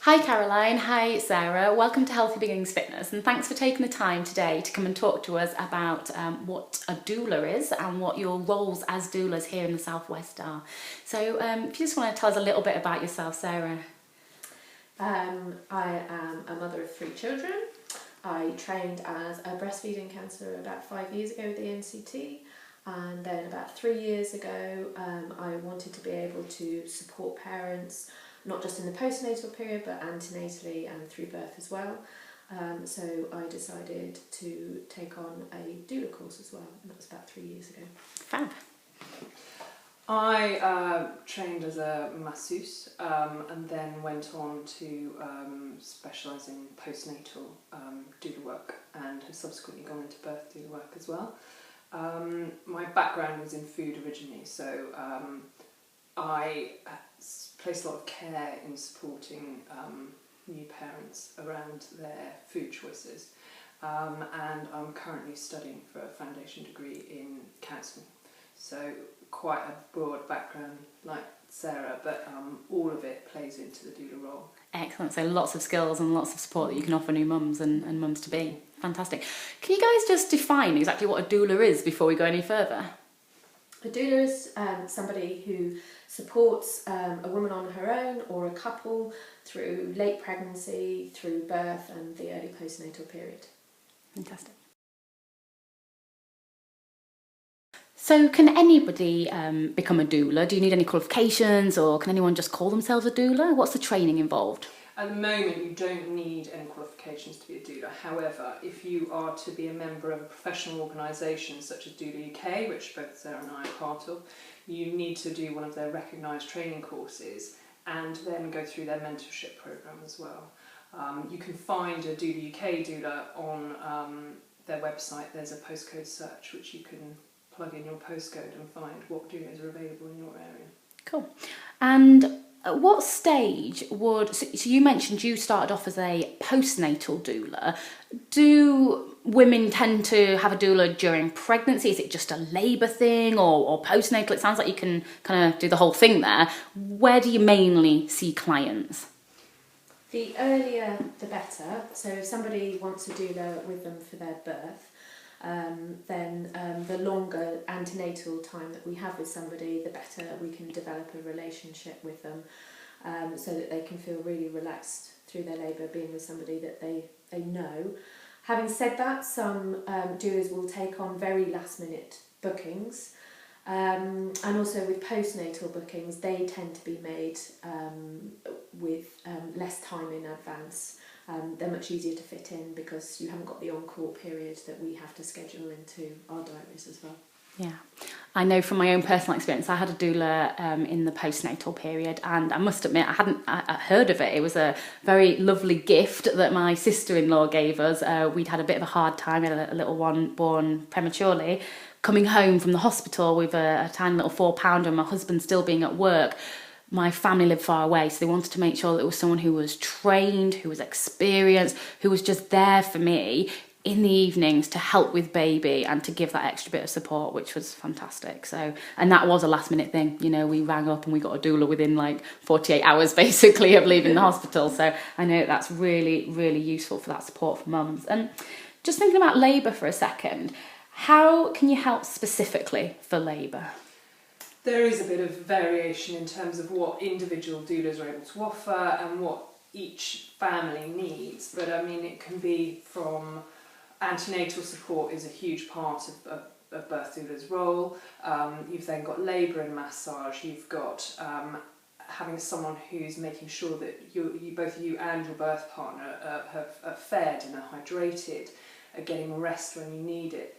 Hi Caroline, hi Sarah, welcome to Healthy Beginnings Fitness, and thanks for taking the time today to come and talk to us about what a doula is and what your roles as doulas here in the Southwest are. So if you just want to tell us a little bit about yourself, Sarah. I am a mother of 3 children. I trained as a breastfeeding counsellor about 5 years ago with the NCT, and then about 3 years ago I wanted to be able to support parents not just in the postnatal period but antenatally and through birth as well. So I decided to take on a doula course as well, and that was about 3 years ago. Fab. I trained as a masseuse and then went on to specialise in postnatal doula work and have subsequently gone into birth doula work as well. My background was in food originally, so I place a lot of care in supporting new parents around their food choices, and I'm currently studying for a foundation degree in counselling. So quite a broad background like Sarah, but all of it plays into the doula role. Excellent, so lots of skills and lots of support that you can offer new mums and mums to be. Fantastic. Can you guys just define exactly what a doula is before we go any further? A doula is somebody who supports a woman on her own or a couple through late pregnancy, through birth and the early postnatal period. Fantastic. So can anybody become a doula? Do you need any qualifications, or can anyone just call themselves a doula? What's the training involved? At the moment you don't need any qualifications to be a doula. However, if you are to be a member of a professional organisation such as Doula UK, which both Sarah and I are part of, you need to do one of their recognised training courses and then go through their mentorship programme as well. You can find a Doula UK doula on their website. There's a postcode search which you can plug in your postcode and find what doulas are available in your area. Cool. And at what stage would, so you mentioned you started off as a postnatal doula. Do women tend to have a doula during pregnancy? Is it just a labour thing, or postnatal? It sounds like you can kind of do the whole thing there. Where do you mainly see clients? The earlier the better. So if somebody wants a doula with them for their birth, then the longer antenatal time that we have with somebody, the better we can develop a relationship with them, so that they can feel really relaxed through their labour being with somebody that they know. Having said that, some doulas will take on very last minute bookings, and also with postnatal bookings they tend to be made with less time in advance. They're much easier to fit in because you haven't got the on-call period that we have to schedule into our diaries as well. Yeah, I know from my own personal experience, I had a doula in the postnatal period, and I must admit I hadn't heard of it. It was a very lovely gift that my sister-in-law gave us. We'd had a bit of a hard time, we had a little one born prematurely, coming home from the hospital with a tiny little 4-pounder and my husband still being at work. My family lived far away, so they wanted to make sure that it was someone who was trained, who was experienced, who was just there for me in the evenings to help with baby and to give that extra bit of support, which was fantastic. So, and that was a last minute thing. You know, we rang up and we got a doula within like 48 hours basically of leaving the hospital. So I know that's really, really useful for that support for mums. And just thinking about labour for a second, how can you help specifically for labour? There is a bit of variation in terms of what individual doulas are able to offer and what each family needs, but I mean it can be from antenatal support is a huge part of birth doula's role. You've then got labour and massage. You've got having someone who's making sure that both you and your birth partner are fed and are hydrated, are getting rest when you need it.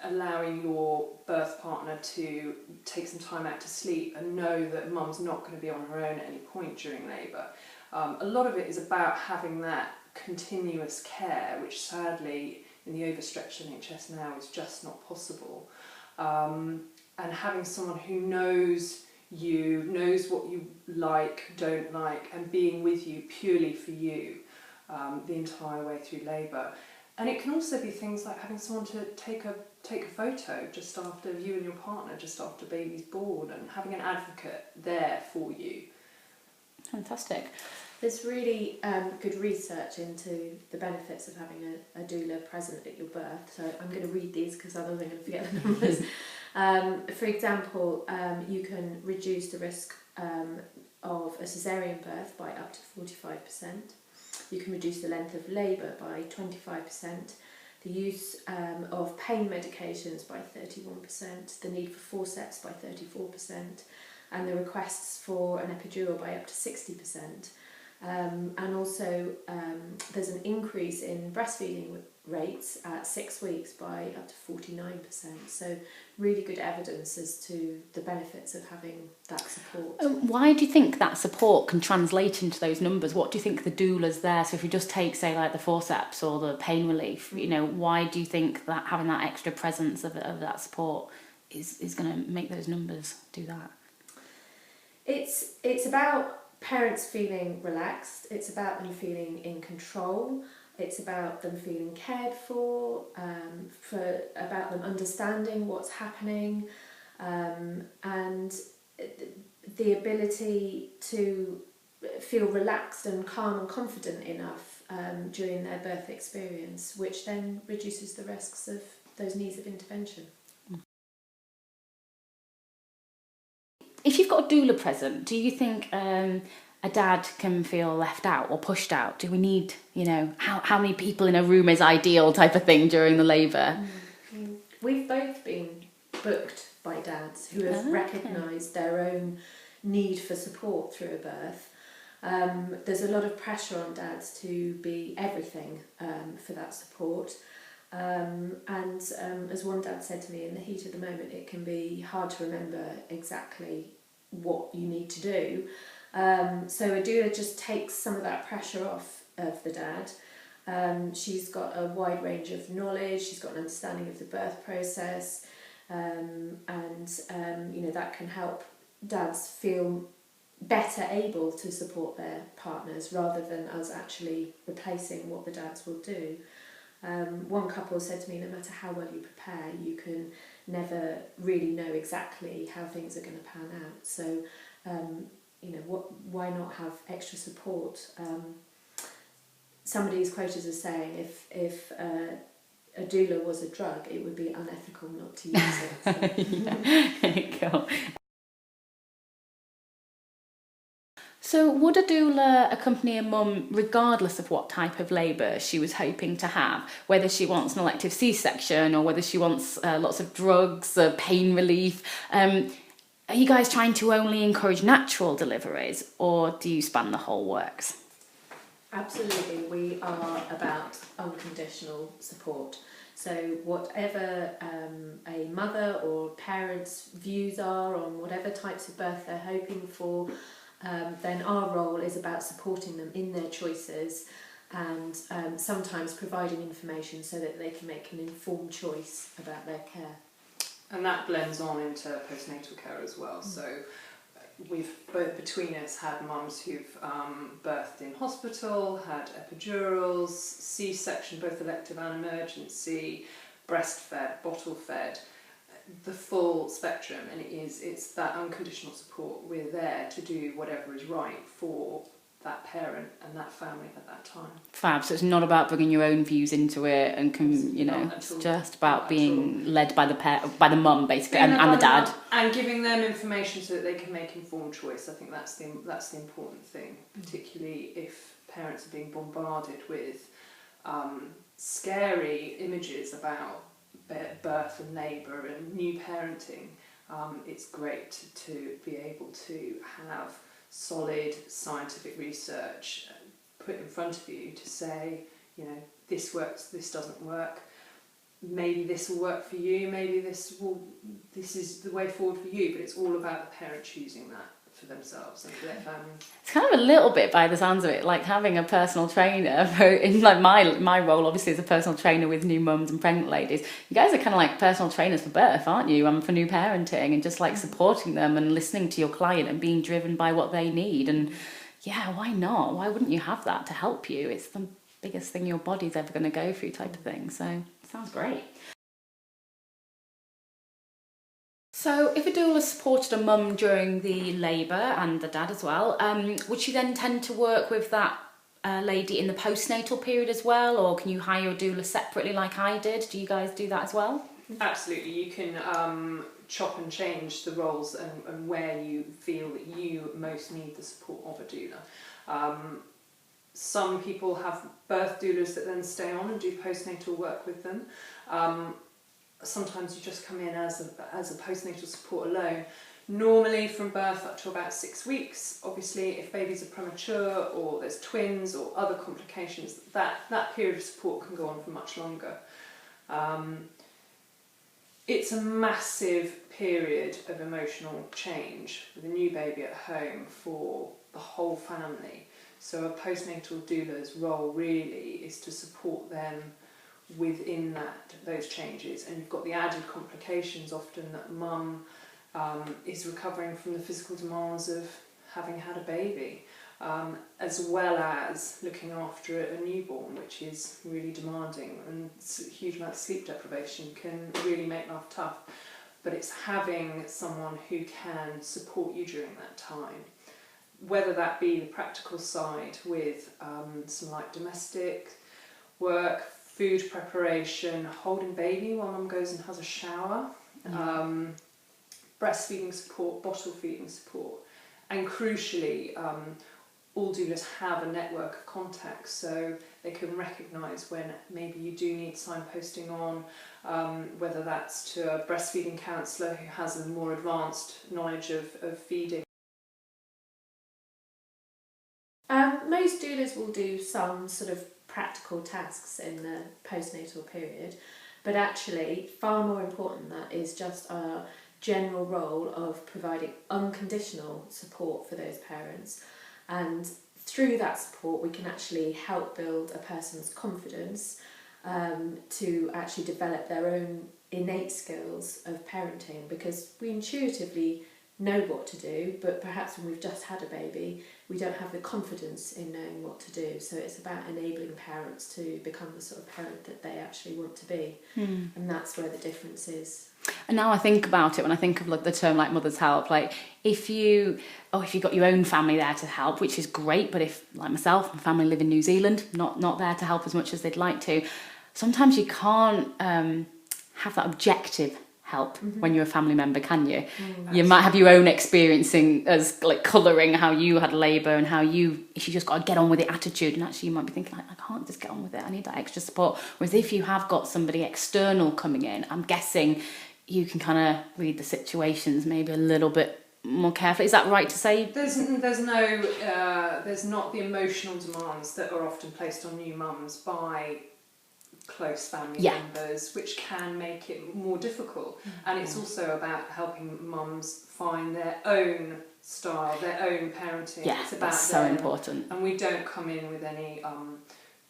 Allowing your birth partner to take some time out to sleep and know that mum's not going to be on her own at any point during labour. A lot of it is about having that continuous care, which sadly in the overstretched NHS now is just not possible. And having someone who knows you, knows what you like, don't like, and being with you purely for you the entire way through labour. And it can also be things like having someone to take a photo just after you and your partner, just after baby's born, and having an advocate there for you. Fantastic. There's really good research into the benefits of having a doula present at your birth. So I'm going to read these because otherwise I'm going to forget the numbers. For example, you can reduce the risk of a caesarean birth by up to 45%. You can reduce the length of labour by 25%. The use of pain medications by 31%. The need for forceps by 34%. And the requests for an epidural by up to 60%. And also there's an increase in breastfeeding rates at 6 weeks by up to 49%. So really good evidence as to the benefits of having that support. Why do you think that support can translate into those numbers? What do you think the doula's there? So if you just take, say, like the forceps or the pain relief, you know, why do you think that having that extra presence of that support is going to make those numbers do that? It's about parents feeling relaxed, it's about them feeling in control, it's about them feeling cared for, about them understanding what's happening, and the ability to feel relaxed and calm and confident enough during their birth experience, which then reduces the risks of those needs of intervention. If you've got a doula present, do you think a dad can feel left out or pushed out? Do we need, you know, how many people in a room is ideal type of thing during the labour? We've both been booked by dads who have recognised their own need for support through a birth. There's a lot of pressure on dads to be everything for that support. And as one dad said to me, in the heat of the moment, it can be hard to remember exactly what you need to do. So a doula just takes some of that pressure off of the dad. She's got a wide range of knowledge, she's got an understanding of the birth process, and you know, that can help dads feel better able to support their partners rather than us actually replacing what the dads will do. One couple said to me, no matter how well you prepare, you can never really know exactly how things are going to pan out. So, you know, why not have extra support? Somebody's quoted as saying, if a doula was a drug, it would be unethical not to use it. So. Yeah. Cool. So would a doula accompany a mum regardless of what type of labour she was hoping to have? Whether she wants an elective C-section or whether she wants lots of drugs, pain relief? Are you guys trying to only encourage natural deliveries, or do you span the whole works? Absolutely, we are about unconditional support. So whatever a mother or parent's views are on whatever types of birth they're hoping for, then our role is about supporting them in their choices and sometimes providing information so that they can make an informed choice about their care. And that blends on into postnatal care as well. So we've both between us had mums who've birthed in hospital, had epidurals, C-section, both elective and emergency, breastfed, bottle fed, the full spectrum. And it's that unconditional support. We're there to do whatever is right for that parent and that family at that time. Fab. So it's not about bringing your own views into it, and you know, it's just about being led by the mum basically, and the dad, and giving them information so that they can make informed choice. I think that's the important thing, particularly if parents are being bombarded with scary images about birth and labour and new parenting. It's great to be able to have solid scientific research put in front of you to say, you know, this works, this doesn't work, maybe this will work for you, maybe this is the way forward for you, but it's all about the parent choosing that for themselves and for their family. It's kind of a little bit, by the sounds of it, like having a personal trainer. In like my role, obviously, as a personal trainer with new mums and pregnant ladies, you guys are kind of like personal trainers for birth, aren't you? And for new parenting, and just like supporting them and listening to your client and being driven by what they need. And yeah, why not? Why wouldn't you have that to help you? It's the biggest thing your body's ever going to go through, type of thing. So it sounds great. So if a doula supported a mum during the labour and the dad as well, would she then tend to work with that lady in the postnatal period as well, or can you hire a doula separately like I did? Do you guys do that as well? Absolutely, you can chop and change the roles and where you feel that you most need the support of a doula. Some people have birth doulas that then stay on and do postnatal work with them. Sometimes you just come in as a postnatal support alone. Normally from birth up to about 6 weeks. Obviously if babies are premature or there's twins or other complications, that period of support can go on for much longer. It's a massive period of emotional change with a new baby at home for the whole family. So a postnatal doula's role really is to support them within those changes, and you've got the added complications often that mum is recovering from the physical demands of having had a baby, as well as looking after a newborn, which is really demanding, and a huge amount of sleep deprivation can really make life tough. But it's having someone who can support you during that time, whether that be the practical side with some light domestic work, food preparation, holding baby while mum goes and has a shower, breastfeeding support, bottle feeding support, and crucially all doulas have a network of contacts, so they can recognise when maybe you do need signposting on, whether that's to a breastfeeding counsellor who has a more advanced knowledge of feeding. Most doulas will do some sort of practical tasks in the postnatal period, but actually far more important than that is just our general role of providing unconditional support for those parents, and through that support we can actually help build a person's confidence to actually develop their own innate skills of parenting, because we intuitively know what to do, but perhaps when we've just had a baby we don't have the confidence in knowing what to do. So it's about enabling parents to become the sort of parent that they actually want to be, and that's where the difference is. And now I think about it, when I think of like the term like mother's help, like if you got your own family there to help, which is great, but if like myself, my family live in New Zealand, not there to help as much as they'd like to, sometimes you can't have that objective help when you're a family member, can you? You might have your own experiencing as like colouring how you had labour and how if you just got to get on with it attitude, and actually you might be thinking like, I can't just get on with it, I need that extra support. Whereas if you have got somebody external coming in, I'm guessing you can kind of read the situations maybe a little bit more carefully. Is that right to say? There's not the emotional demands that are often placed on new mums by close family members, which can make it more difficult. And it's also about helping mums find their own style, their own parenting. Yeah, it's about that's so important. And we don't come in with any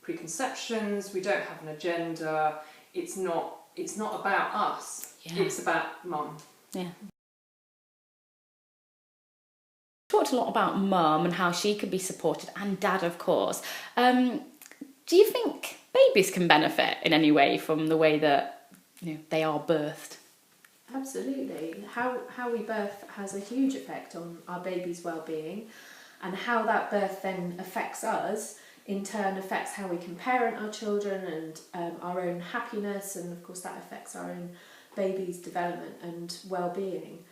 preconceptions, we don't have an agenda. It's not about us, it's about mum. Yeah. Talked a lot about mum and how she could be supported, and dad of course. Do you think babies can benefit in any way from the way that they are birthed? Absolutely. How we birth has a huge effect on our baby's well-being, and how that birth then affects us in turn affects how we can parent our children and our own happiness, and of course that affects our own baby's development and well-being.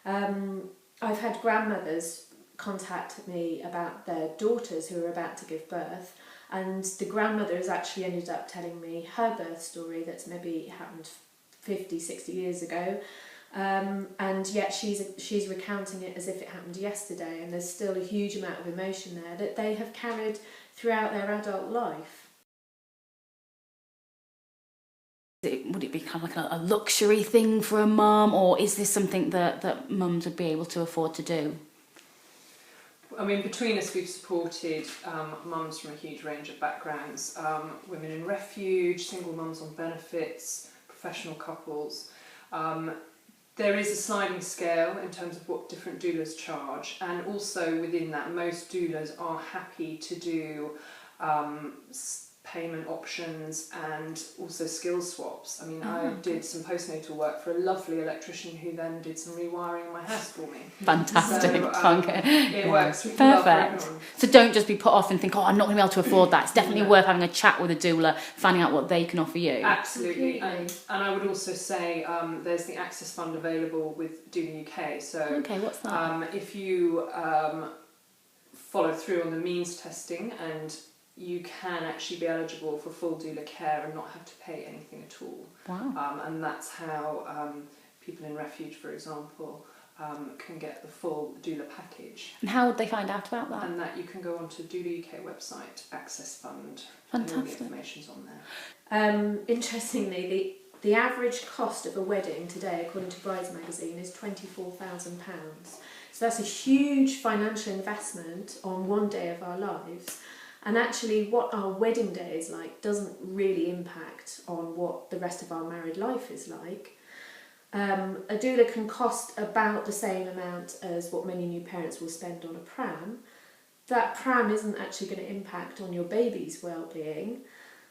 I've had grandmothers contact me about their daughters who are about to give birth, and the grandmother has actually ended up telling me her birth story that's maybe happened 50, 60 years ago, and yet she's recounting it as if it happened yesterday, and there's still a huge amount of emotion there that they have carried throughout their adult life. Would it be kind of like a luxury thing for a mum, or is this something that mums would be able to afford to do? I mean, between us we've supported mums from a huge range of backgrounds, women in refuge, single mums on benefits, professional couples. There is a sliding scale in terms of what different doulas charge, and also within that most doulas are happy to do payment options and also skill swaps. I mean, I did some postnatal work for a lovely electrician who then did some rewiring in my house for me. Fantastic. It works really well for Perfect. everyone. So don't just be put off and think, oh, I'm not going to be able to afford that. It's definitely worth having a chat with a doula, finding out what they can offer you. Absolutely. And I would also say there's the Access Fund available with Doula UK. So Okay, what's that? if you follow through on the means testing, and you can actually be eligible for full doula care and not have to pay anything at all. Wow. And that's how people in refuge, for example, can get the full doula package. And how would they find out about that? And that you can go onto Doula UK website, Access Fund, and all the Fantastic. information's on there. Interestingly, the average cost of a wedding today, according to Brides magazine, is £24,000. So that's a huge financial investment on one day of our lives. And actually what our wedding day is like doesn't really impact on what the rest of our married life is like. A doula can cost about the same amount as what many new parents will spend on a pram. That pram isn't actually going to impact on your baby's well-being.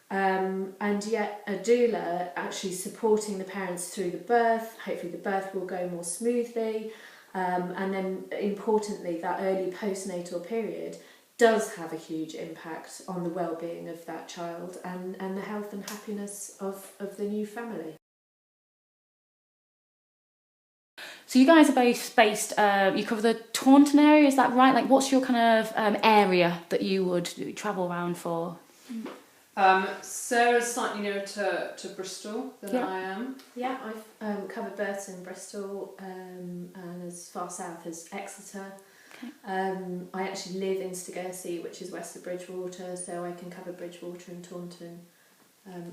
And yet a doula actually supporting the parents through the birth, hopefully the birth will go more smoothly, and then importantly that early postnatal period does have a huge impact on the well-being of that child and the health and happiness of the new family. So you guys are both based, you cover the Taunton area, is that right? Like what's your kind of area that you would travel around for? Sarah's slightly nearer to Bristol than I am. Yeah, I've covered births in Bristol and as far south as Exeter. Okay. I actually live in Stagersey, which is west of Bridgewater, so I can cover Bridgewater and Taunton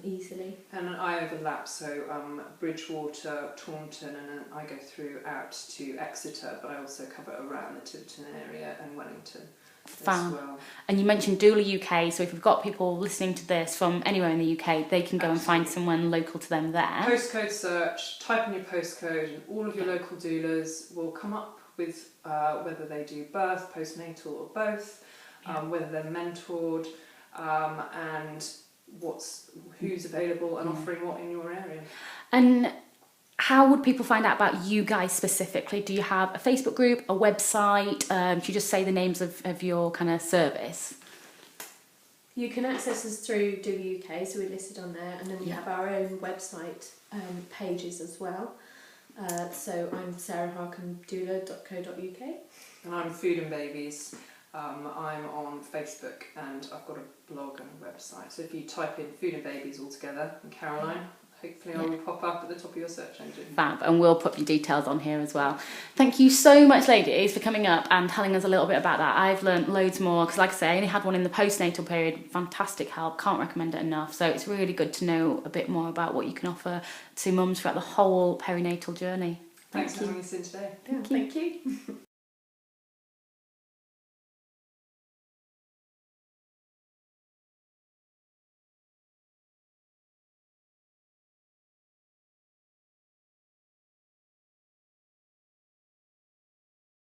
easily. And I overlap, so Bridgewater, Taunton, and then I go through out to Exeter, but I also cover around the Tiverton area and Wellington as well. And you mentioned Doula UK, so if we've got people listening to this from anywhere in the UK, they can go and find someone local to them there. Postcode search, type in your postcode, and all of your local doulas will come up with whether they do birth, postnatal, or both, whether they're mentored, and who's available and offering what in your area. And how would people find out about you guys specifically? Do you have a Facebook group, a website? Do you just say the names of your kind of service? You can access us through Doula UK, so we're listed on there, and then we have our own website pages as well. So I'm sarahharcombedoula.co.uk. And I'm Food and Babies. I'm on Facebook, and I've got a blog and a website. So if you type in Food and Babies all together and Caroline, hopefully I will pop up at the top of your search engine. Fab, and we'll put your details on here as well. Thank you so much, ladies, for coming up and telling us a little bit about that. I've learnt loads more, because like I say, I only had one in the postnatal period. Fantastic help, can't recommend it enough. So it's really good to know a bit more about what you can offer to mums throughout the whole perinatal journey. Thanks for having us in today. Thank you.